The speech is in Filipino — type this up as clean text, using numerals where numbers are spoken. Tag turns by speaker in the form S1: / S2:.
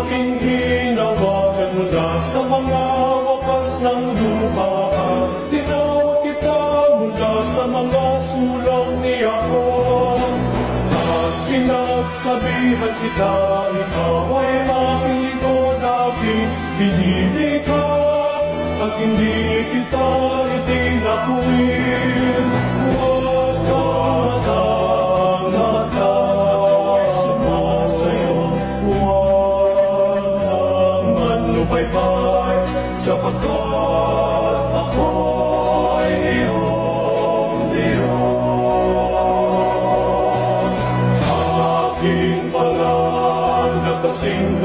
S1: aking hinawakan mula sa mga wakas ng lupa. Tinawag kita mula sa mga sulong ni ako. At pinagsabihan kita, ikaw ay aking lingkod, aking pinili ka. At hindi kita itinakwil. Huwag ka magtataka, ako'y sumasayo. Huwag kang manlupaybay, sapagkat ako'y iyong Diyos. Aking pangalan na kasing